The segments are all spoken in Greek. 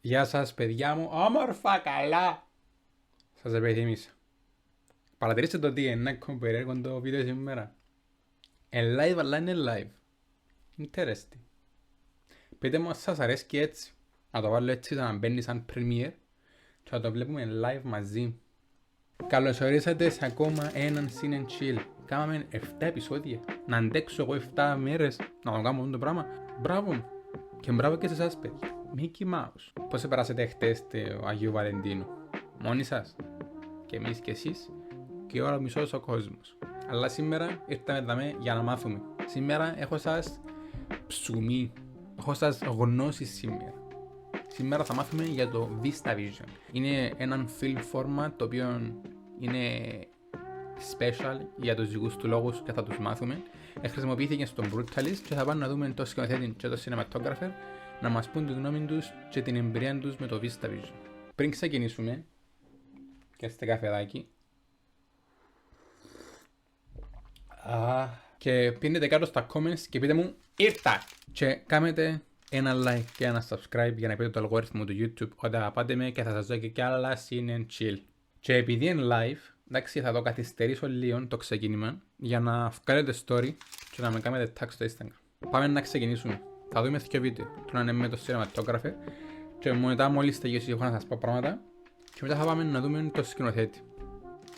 Γεια σας παιδιά μου, όμορφα καλά! Σας επιθυμίσα. Παρατηρήστε το τι είναι περίεργο το βίντεο σήμερα. Live αλλά είναι live. Interesting. Πείτε μου αν σας αρέσει έτσι. Να το βάλω έτσι να μπαίνει σαν premiere και να το βλέπουμε live μαζί. Καλώς ορίσατε σε ακόμα έναν CINE Chill. Κάμαμε 7 επεισόδια. Να αντέξω εγώ 7 μέρες να το κάνω αυτό το πράγμα. Μπράβο μου. Και μπράβο και σε εσάς παιδιά. Mickey Mouse. Πώς περάσετε χτες το Αγίου Βαλεντίνου? Μόνοι σας? Και εμείς και εσείς? Και ώρα μισός ο κόσμος. Αλλά σήμερα ήρθαμε εδώ για να μάθουμε. Σήμερα έχω σας ψουμί. Έχω σας γνώση σήμερα. Σήμερα θα μάθουμε για το VISTAVISION. Είναι έναν film format το οποίο είναι special για τους δικούς του λόγους και θα τους μάθουμε. Χρησιμοποιήθηκε στον BRUTALIST και θα πάμε να δούμε το σκηνοθέτη και το Cinematographer να μας πούν τη γνώμη τους και την εμπειρία τους με το VISTAVISION. Πριν ξεκινήσουμε, και στο καφεδάκι, και πίνετε κάτω στα comments και πείτε μου ήρθα! Και κάνετε ένα like και ένα subscribe για να πείτε το αλγόριθμο του YouTube όταν πάτε με και θα σας δω και άλλα CINE Chill. Και επειδή είναι live, εντάξει, θα το καθυστερήσω λίγο το ξεκίνημα για να βγάλετε story και να με κάνετε tag στο Instagram. Πάμε να ξεκινήσουμε. Θα δούμε δύο βίντεο. Το είναι με το Cinematographer και μετά μόλις τελειώσει έχω να σας πω πράγματα και μετά θα πάμε να δούμε το σκηνοθέτη.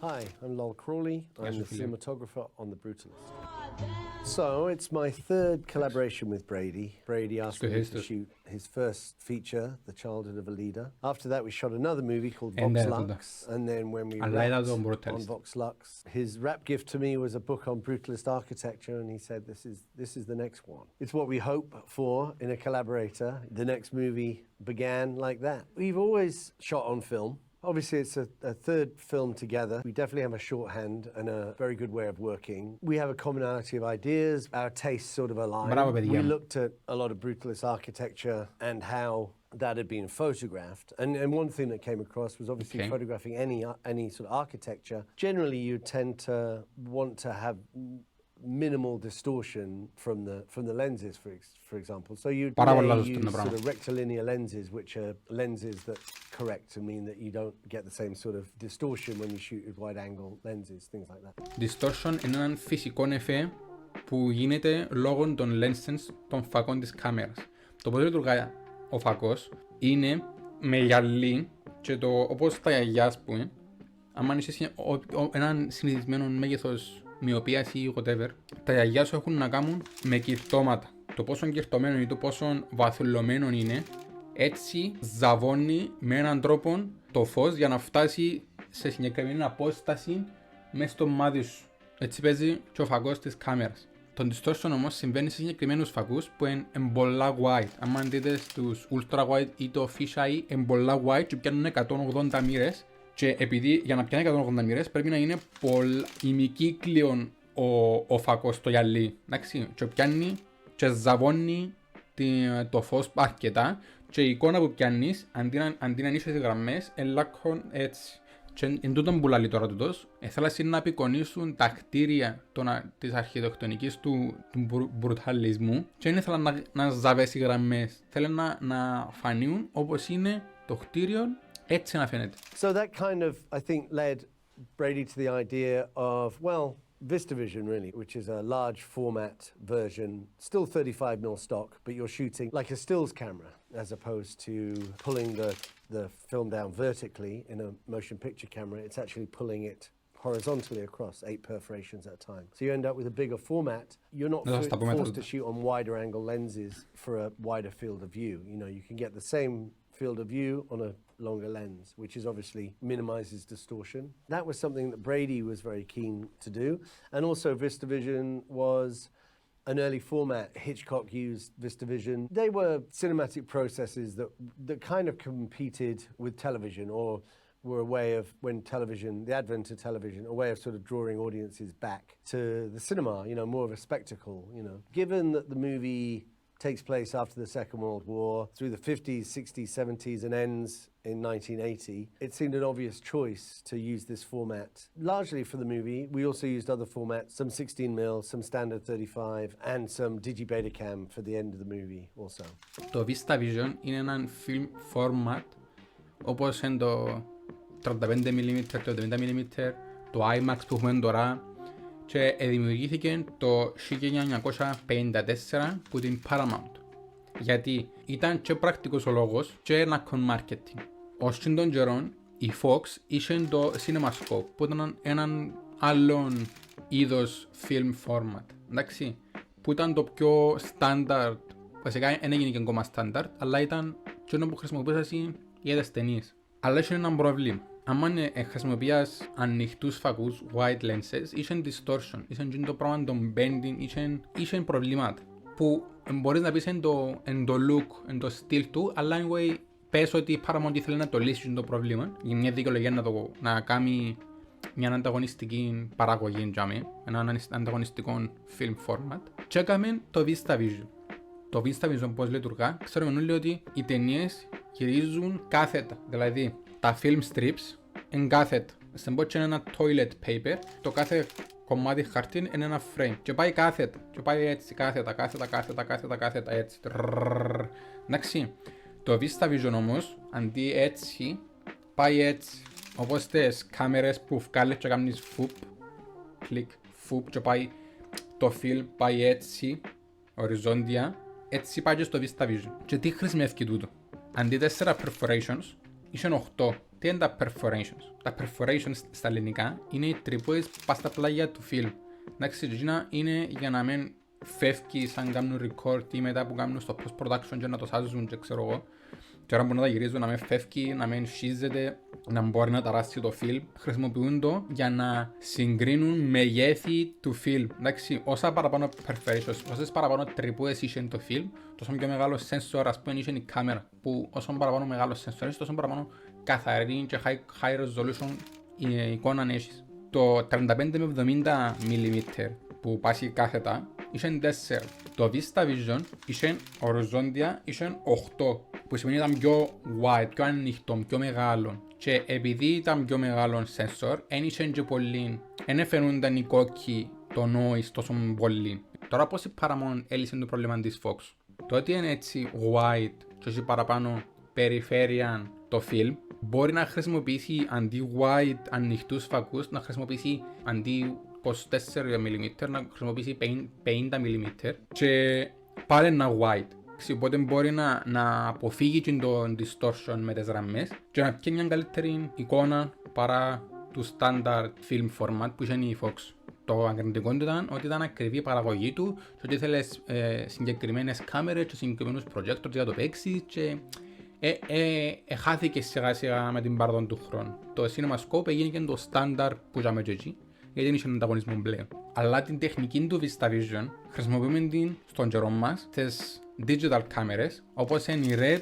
Hi, I'm Lol Crawley. I'm the cinematographer on The Brutalist. So, it's my third collaboration with Brady. Brady asked me to shoot his first feature, The Childhood of a Leader. After that, we shot another movie called Vox Lux. And then when we wrapped on Vox Lux, his wrap gift to me was a book on brutalist architecture, and he said, this is the next one. It's what we hope for in a collaborator. The next movie began like that. We've always shot on film. Obviously, it's a third film together. We definitely have a shorthand and a very good way of working. We have a commonality of ideas. Our tastes sort of align. We looked at a lot of brutalist architecture and how that had been photographed. And one thing that came across was obviously photographing any sort of architecture. Generally, you tend to want to have minimal distortion from the lenses, for example. So you use sort of rectilinear lenses, which are lenses that correct and mean that you don't get the same sort of distortion when you shoot with wide-angle lenses, things like that. Distortion είναι έναν φυσικό εφέ που γίνεται λόγω των lenses των φακών της κάμερας. Το πώς λειτουργεί ο φακός είναι με γυαλί και όπως τα γυαλιά, ας πούμε, αν είσαι έναν συνηθισμένο μέγεθος μοιοπίας ή whatever, τα γυαλιά σου έχουν να κάνουν με κυρτώματα. Το πόσο κυρτωμένο ή το πόσο βαθουλωμένο είναι, έτσι ζαβώνει με έναν τρόπο το φως για να φτάσει σε συγκεκριμένη απόσταση μέσα στο μάτι σου. Έτσι παίζει και ο φακός της κάμερας. Το distortion όμως συμβαίνει σε συγκεκριμένους φακούς που είναι πολλά wide. Αν δείτε στους ultra wide ή το fisheye είναι πολλά wide και πιάνουν 180 μοίρες. Και επειδή για να πιάνει 180 μοίρες πρέπει να είναι ημικύκλιον ο φακός στο γυαλί. Εντάξει, και πιάνει και ζαβώνει το φως αρκετά και η εικόνα που πιάνεις αντί να ανοίξεις τις γραμμές ελάκχον έτσι. Και εν τούτον που λαλεί τώρα τούτος, θέλασαν να απεικονίσουν τα κτίρια της αρχιτεκτονικής του μπρουταλισμού και δεν ήθελαν να ζαβέσει γραμμές. Θέλουν να φανούν όπως είναι το κτίριο. Έτσι να φαίνεται. So that kind of, I think, led Brady to the idea of, well, VISTAVISION really, which is a large format version, still 35mm stock, but you're shooting like a stills camera as opposed to pulling the film down vertically in a motion picture camera. It's actually pulling it horizontally across 8 perforations at a time. So you end up with a bigger format. You're not forced to shoot on wider angle lenses for a wider field of view. You know, you can get the same field of view on a longer lens, which is obviously minimizes distortion. That was something that Brady was very keen to do. And also VISTAVISION was an early format. Hitchcock used VISTAVISION. They were cinematic processes that kind of competed with television, or were a way of, when television, the advent of television, a way of sort of drawing audiences back to the cinema, you know, more of a spectacle, you know. Given that the movie takes place after the Second World War, through the 50s, 60s, 70s, and ends in 1980. It seemed an obvious choice to use this format, largely for the movie. We also used other formats, some 16mm, some standard 35, and some digibetacam for the end of the movie also. Το VISTAVISION είναι ένα film format όπως είναι το 35mm, το 70mm, το IMAX που έχουμε τώρα και δημιουργήθηκε το 1954 που την Paramount. Γιατί ήταν και πρακτικός ο λόγος και ένα marketing. Ως των καιρών η Fox είχε το CinemaScope που ήταν έναν άλλον είδος film format. Εντάξει, που ήταν το πιο standard, βασικά δεν έγινε και ακόμα standard, αλλά ήταν και ono που χρησιμοποιούσαν για τις ταινίες. Αλλά είχε έναν πρόβλημα. Αν χρησιμοποιείς ανοιχτούς φακούς, wide lenses, είχε distortion, είχε το πράγμα των bending, είχε προβλήματα. Που μπορείς να πεις εν το look, εν το στυλ του, αλλά anyway, πες ότι η Paramount ήθελε να το λύσει το πρόβλημα, για μια δικαιολογία να κάνει μια ανταγωνιστική παραγωγή, ένα ανταγωνιστικό film format. Και έκαμε το VISTAVISION. Το VISTAVISION πώς λειτουργά, ξέρουμε όλοι ότι οι ταινίες γυρίζουν κάθετα, δηλαδή τα film strips είναι κάθετα. Στην πότσι είναι ένα toilet paper, το κάθε κομμάτι χαρτί είναι ένα frame και πάει κάθετα, και πάει έτσι κάθετα έτσι. Εντάξει, το VISTAVISION όμως, αντί έτσι, πάει έτσι. Όπως τις κάμερες που βγάλεις και κάνεις φουπ, κλικ, φουπ και πάει το film πάει έτσι, οριζόντια, έτσι πάει και στο VISTAVISION. Και τι χρησιμεύει τούτο? Αντί 4 perforations, είχαν 8. Τι είναι τα perforations? Τα perforations στα ελληνικά είναι οι τρυπούες πας στα πλάγια του film. Εντάξει, είναι για να μην φεύγει σαν κάνουν record ή μετά που κάνουν στο post-production και να το σάζουν και ξέρω εγώ. Και ώρα που να τα γυρίζουν να μην φεύγει, να μην σχίζεται, να μπορεί να ταράσει το film. Χρησιμοποιούν το για να συγκρίνουν μεγέθη του film. Εντάξει, όσα παραπάνω perforations, όσες παραπάνω τρυπούες είχε το film, τόσο πιο μεγάλο sensor, ας πούμε, είχε η κάμερα. Που όσο παραπάνω μεγάλο sensor είσαι, τόσο παραπάνω καθαρή και high resolution η εικόνα έχεις. Το 35 με 70 mm που πάσει κάθετα είχε 4. Το VISTAVISION είχε οριζόντια, είχε 8. Που σημαίνει ήταν πιο wide, πιο ανοιχτό, πιο μεγάλο. Και επειδή ήταν πιο μεγάλο sensor, δεν είχε και πολύ, δεν έφερνονταν οι κόκκι το noise τόσο πολύ. Τώρα πώς η Paramount έλυσε το πρόβλημα της Fox? Το ότι είναι έτσι wide και όχι παραπάνω περιφέρεια το film, μπορεί να χρησιμοποιήσει αντί wide ανοιχτούς φακούς, να χρησιμοποιήσει αντί 24mm, να χρησιμοποιήσει 50mm και πάλι ένα wide. Οπότε μπορεί να αποφύγει το distortion με τις γραμμές και να πιει μια καλύτερη εικόνα παρά του standard film format που είχε η Fox. Το αρνητικό του ήταν ότι ήταν ακριβή η παραγωγή του και ότι ήθελες συγκεκριμένες κάμερες και συγκεκριμένους projectors για το παίξεις και χάθηκε σιγά σιγά με την πάροδο του χρόνου. Το CinemaScope έγινε και το standard που είχαμε και εκεί, γιατί δεν είχε ανταγωνισμό πλέον. Αλλά την τεχνική του VISTAVISION χρησιμοποιούμε την στον καιρό μας τις digital κάμερες, όπως είναι η Red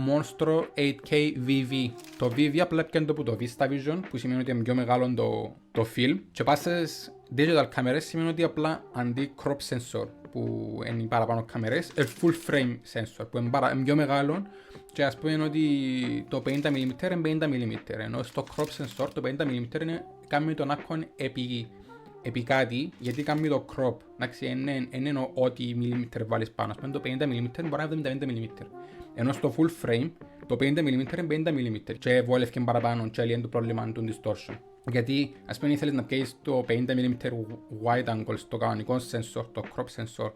Monstro 8K VV. Το VV απλά πιάνε το που το VISTAVISION, που σημαίνει ότι είναι πιο μεγάλο το film, και πας στις digital κάμερες σημαίνει ότι απλά αντί crop sensor που είναι οι παραπάνω κάμερες, full frame sensor που είναι πιο μεγάλο και ας πούμε ότι το 50mm είναι 50mm, ενώ στο crop sensor το 50mm είναι κάνει τον άκον επί κάτι, γιατί κάνει το crop, εντάξει, είναι ό,τι millimeter βάλεις πάνω, ας πούμε το 50mm μπορεί να είναι 75mm, ενώ στο full frame το 50mm είναι 50mm και βόλευκε παραπάνω και έλεγε το πρόβλημα του distortion. Γιατί ας πούμε ήθελες να πιέσεις το 50mm wide angle στο κανονικό sensor, το crop sensor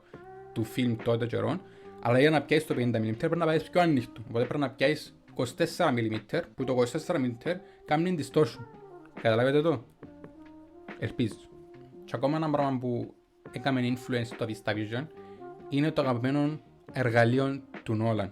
του film τότε καιρών, αλλά για να πιέσεις το 50mm πρέπει να πάει πιο ανοιχτό, οπότε πρέπει να πιέσεις 24mm, που το 24mm κάνει distortion. Καταλάβετε το? Ελπίζω. Και ακόμα ένα πράγμα που έκαμε influence στο VISTAVISION είναι το αγαπημένο εργαλείο του Nolan,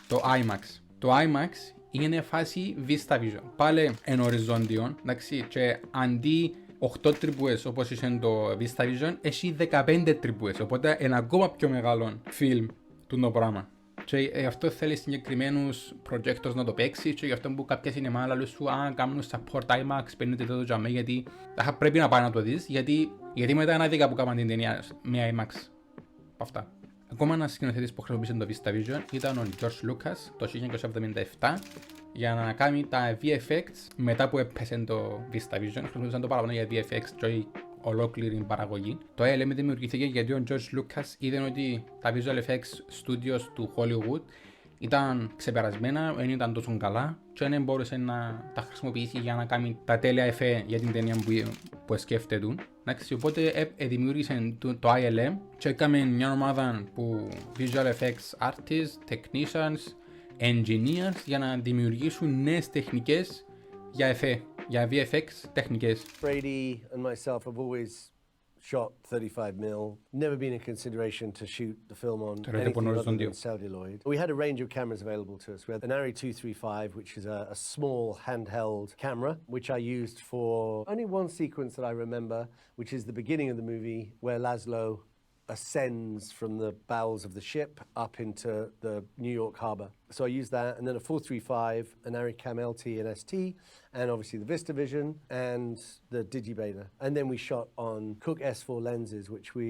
το IMAX. Το IMAX είναι φάση VISTAVISION. Πάλι εν οριζόντιο, εντάξει, και αντί 8 τρυπούες όπως είχε το VISTAVISION, έχει 15 τρυπούες, οπότε είναι ακόμα πιο μεγάλο film του το πράγμα. Και γι' αυτό θέλει συγκεκριμένους projectors να το παίξει και γι' αυτό που κάποια σινεμά λαλούς σου κάνουν support IMAX, παίρνετε το τζαμέ, γιατί θα πρέπει να πάει να το δεις, γιατί μετά ένα δίκα που κάνουν την ταινία με IMAX. Αυτά. Ακόμα ένας σκηνοθέτης που χρησιμοποίησε το VISTAVISION ήταν ο George Lucas το 1977 για να κάνει τα VFX μετά που έπεσε το VISTAVISION. Χρησιμοποίησαν το παραπάνω για VFX και ολόκληρη παραγωγή. Το LM δημιουργήθηκε γιατί ο George Lucas είδε ότι τα visual effects studios του Hollywood ήταν ξεπερασμένα, δεν ήταν τόσο καλά και δεν μπορούσε να τα χρησιμοποιήσει για να κάνει τα τέλεια εφέ για την ταινία που σκέφτεται. Οπότε δημιούργησε το ILM και έκαμε μια ομάδα που visual effects artists, technicians, engineers για να δημιουργήσουν νέες τεχνικές για εφέ, για VFX τεχνικές. Brady and myself have always shot 35mm. Never been a consideration to shoot the film on anything other than celluloid. We had a range of cameras available to us. We had an ARRI 235, which is a small handheld camera, which I used for only one sequence that I remember, which is the beginning of the movie where Laszlo ascends from the bowels of the ship up into the New York harbor. So I used that, and then a 435, an ARRI Cam LT and ST, and obviously the VISTAVISION and the Digibeta. And then we shot on Cooke S4 lenses, which we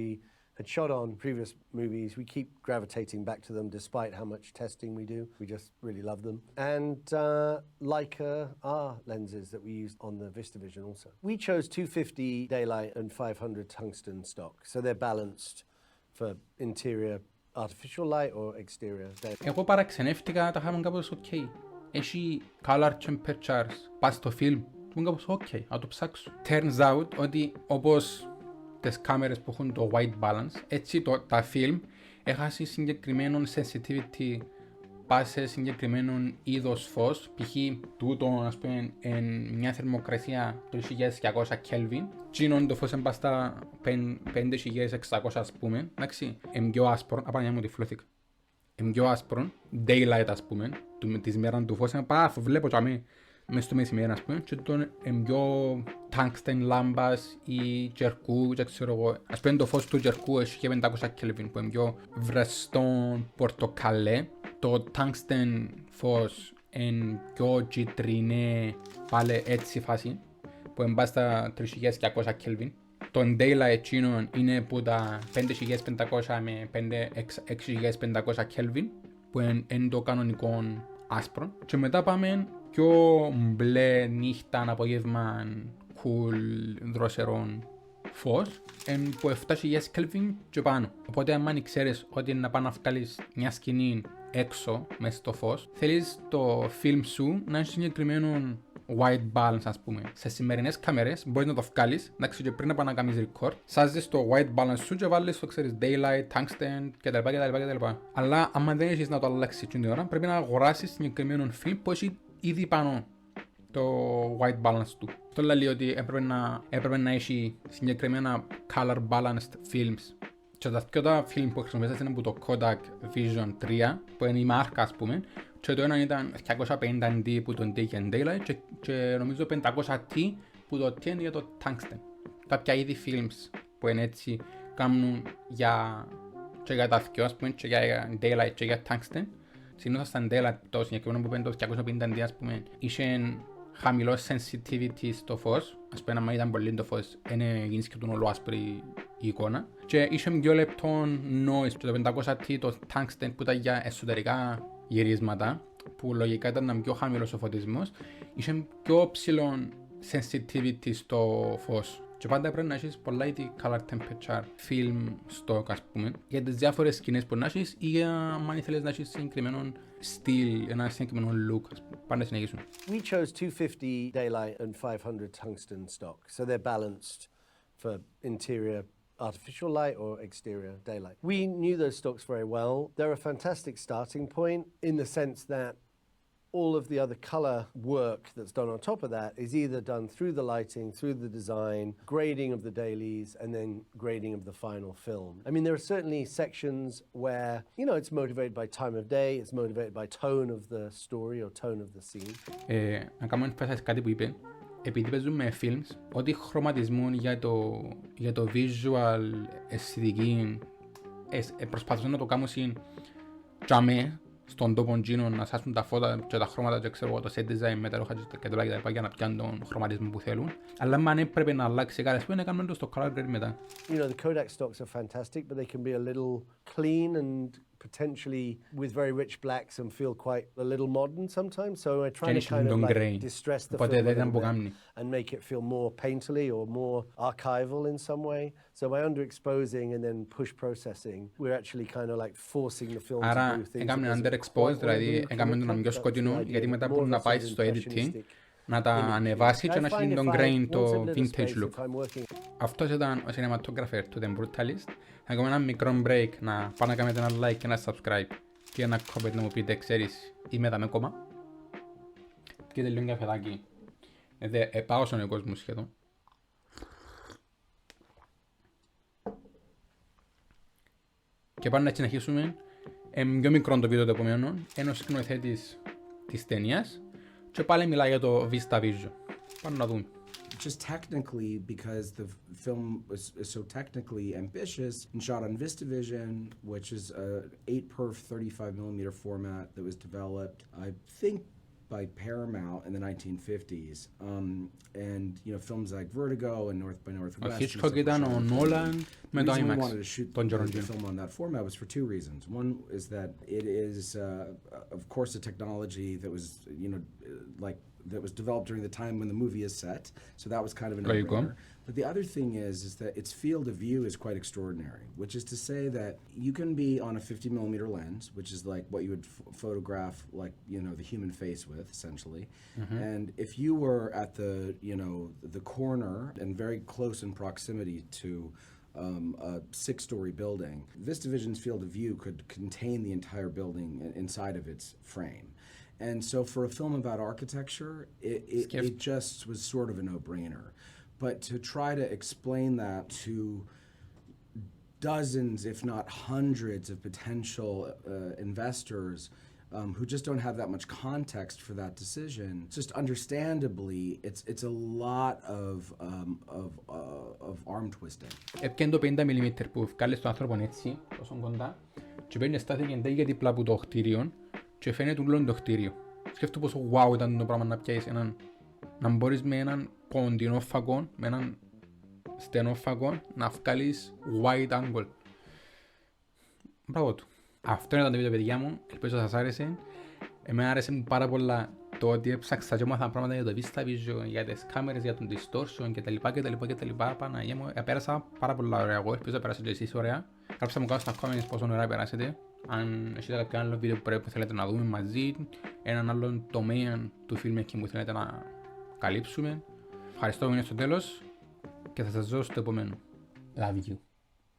had shot on previous movies. We keep gravitating back to them despite how much testing we do. We just really love them. And Leica R lenses that we used on the VISTAVISION also. We chose 250 daylight and 500 tungsten stock, so they're balanced for interior artificial light or exterior daylight. Εγώ παραξενεύτηκα, τα είχαμε κάπως ok. Έχει color temperatures, πας στο film, μου κάπως ok, να το ψάξω. Turns out ότι όπως τις κάμερες που έχουν το white balance, έτσι τα film έχασαν συγκεκριμένο sensitivity πας σε συγκεκριμένο είδος φως, π.χ. τούτο ας πούμε εν μια θερμοκρασία 3200 Kelvin, τσίνον το φως είναι πας στα 5600 ας πούμε, εντάξει, είναι πιο άσπρο, απάνια μου τυφλώθηκα, είναι πιο άσπρο, daylight ας πούμε, της μέρας του φως είναι πάφο, βλέπω και αμέ, μες στο μεσημέρι ας πούμε, και το είναι πιο tungsten λάμπας ή κερκού και ξέρω εγώ. Ας πούμε το φως του κερκού έχει και 500 Kelvin που είναι πιο βρεστό πορτοκαλέ. Το tungsten φως είναι πιο κίτρινε πάλι έτσι φάση που είναι στα 3200 Kelvin. Το daylight εκείνο είναι που τα 5500 με 6500 Kelvin που είναι το κανονικό άσπρο. Και μετά πάμε πιο μπλε νύχτα, απόγευμα, cool, δροσερό φως που 7000 Kelvin και πάνω. Οπότε αν ξέρεις ότι να πάνε να βγάλεις μια σκηνή έξω μες στο φως, θέλεις το film σου να έχει συγκεκριμένο white balance ας πούμε. Σε σημερινές κάμερες μπορείς να το βγάλεις, εντάξει, και πριν να πάνε να κάνεις record, σάζεις το white balance σου και βάλεις το ξέρεις daylight, tungsten κτλ. Αλλά άμα δεν έχεις να το αλλάξεις την ώρα, πρέπει να αγοράσεις συγκεκριμένο film που έχει ήδη πάνω το white balance του. Αυτό λέει ότι έπρεπε να έχει συγκεκριμένα color balanced films. Και τα δυο film που χρησιμοποιήσατε είναι από το Kodak Vision 3, που είναι η μάρκα ας πούμε, και το ένα ήταν 250D που το D και Daylight και νομίζω 500T που το T είναι για το Tungsten. Κάποια είδη films που είναι έτσι κάνουν και για τα δυο ας πούμε, και για Daylight και για Tungsten. Συνήθως στα Daylight το συγκεκριμένο που είναι το 250D ας πούμε, είχε χαμηλό sensitivity στο φως. Ας πούμε, αν ήταν πολύ το φως, είναι γίνεις και τον όλο άσπρη η εικόνα. Και είχε πιο λεπτό noise, και το 500T, το tungsten που ήταν για εσωτερικά γυρίσματα, που λογικά ήταν πιο χαμηλός ο φωτισμός, είχε πιο ψηλό sensitivity στο φως. Και πάντα πρέπει να έχεις πολλά είδη color temperature film stock ας πούμε, για τις διάφορες σκηνές που να έχεις ή αν θέλεις να έχεις συγκεκριμένο στυλ, ένα συγκεκριμένο look, ας πούμε. Πάντα συνεχίσουν. We chose 250 daylight and 500 tungsten stock, so they're balanced for interior artificial light or exterior daylight. We knew those stocks very well. They're a fantastic starting point in the sense that all of the other color work that's done on top of that is either done through the lighting, through the design, grading of the dailies, and then grading of the final film. I mean, there are certainly sections where, you know, it's motivated by time of day, it's motivated by tone of the story or tone of the scene. Να κάνω έμφαση κάτι που είπε. Επειδή παίζουμε films, ό,τι χρωματισμό για το visual αισθητική προσπαθούν να το κάνουν τζαμέ στον τόπο εκείνο να σάσουν τα φώτα και τα χρώματα και ξέρω εγώ το set design με τα ρόχα και τα λοιπά για να πιάνουν τον χρωματισμό που θέλουν. Αλλά αν έπρεπε να αλλάξει κάτι, ας πούμε, έκαναν το στο color grade μετά. You know, the Kodak stocks are fantastic, but they can be a little clean and potentially with very rich blacks and feel quite a little modern sometimes. So I try to kind of like distress the film a little bit and make it feel more painterly or more archival in some way. So by underexposing and then push processing, we're actually kind of like forcing the film to do things. Άρα, έκαμε underexposed, δηλαδή έκαμε τον πιο σκοτεινό, γιατί μετά που να πάει στο editing, να τα ανεβάσει και να έχει τον grain, το vintage look. Αυτός ήταν ο Cinematographer του The Brutalist. Θα κάνουμε ένα μικρό break, να πάω να κάνετε ένα like και ένα subscribe και ένα comment να μου πείτε, ξέρεις, είμαι εδώ με κόμμα. Και τελειώνει καφεδάκι. Πάω στον κόσμο σχεδόν. Και πάμε να συνεχίσουμε. Πιο μικρό το βίντεο το επόμενο, ένας σκηνοθέτης της ταινίας και πάλι μιλάει για το VISTAVISION. Πάμε να δούμε. Just technically, because the film is so technically ambitious and shot on VISTAVISION, which is a 8x 35mm format that was developed, I think, by Paramount in the 1950s, and you know, films like Vertigo and North by Northwest. Hitchcock ήταν ο Nolan με το IMAX. Wanted to shoot the film on that format was for two reasons. One is that it is, of course, a technology that was, you know, like that was developed during the time when the movie is set, so that was kind of a no-brainer. But the other thing is that its field of view is quite extraordinary, which is to say that you can be on a 50mm lens, which is like what you would photograph, like, you know, the human face with, essentially. And if you were at the, you know, the corner and very close in proximity to a 6-story building, VISTAVISION's field of view could contain the entire building inside of its frame. And so for a film about architecture, it just was sort of a no-brainer. But to try to explain that to dozens, if not hundreds, of potential investors who just don't have that much context for that decision, just understandably, it's a lot of arm twisting. Έπιαν το 50mm που βγάλει στον άνθρωπο έτσι, τόσο κοντά, και παίρνει στάθηκε εντέγει δίπλα από το κτίριο και φαίνεται ούλον το κτίριο. Σκέφτομαι πόσο wow ήταν το πράγμα να πιάσεις να μπορείς με έναν κοντινό φακό, με έναν στενό φακό, να βγάλεις wide angle. Μπράβο του. Αυτό ήταν το βίντεο, παιδιά μου. Ελπίζω σας άρεσε. Εμένα άρεσε πάρα πολλά το ότι έψαξα και έμαθα πράγματα για το VISTAVISION, για τις κάμερες, για τον distortion κτλ. Παναγία μου, πέρασα πάρα πολλά ωραία εγώ. Ελπίζω να περάσετε και εσείς ωραία. Γράψτε μου κάτω στα comments πόσο ωραία περάσετε. Αν έχετε κάποιο άλλο βίντεο που θέλετε να δούμε μαζί, έναν άλλο τομέα του filmmaking που θέλετε να καλύψουμε. Ευχαριστώ που ήρθατε στο τέλος και θα σας δω στο επόμενο. Love you.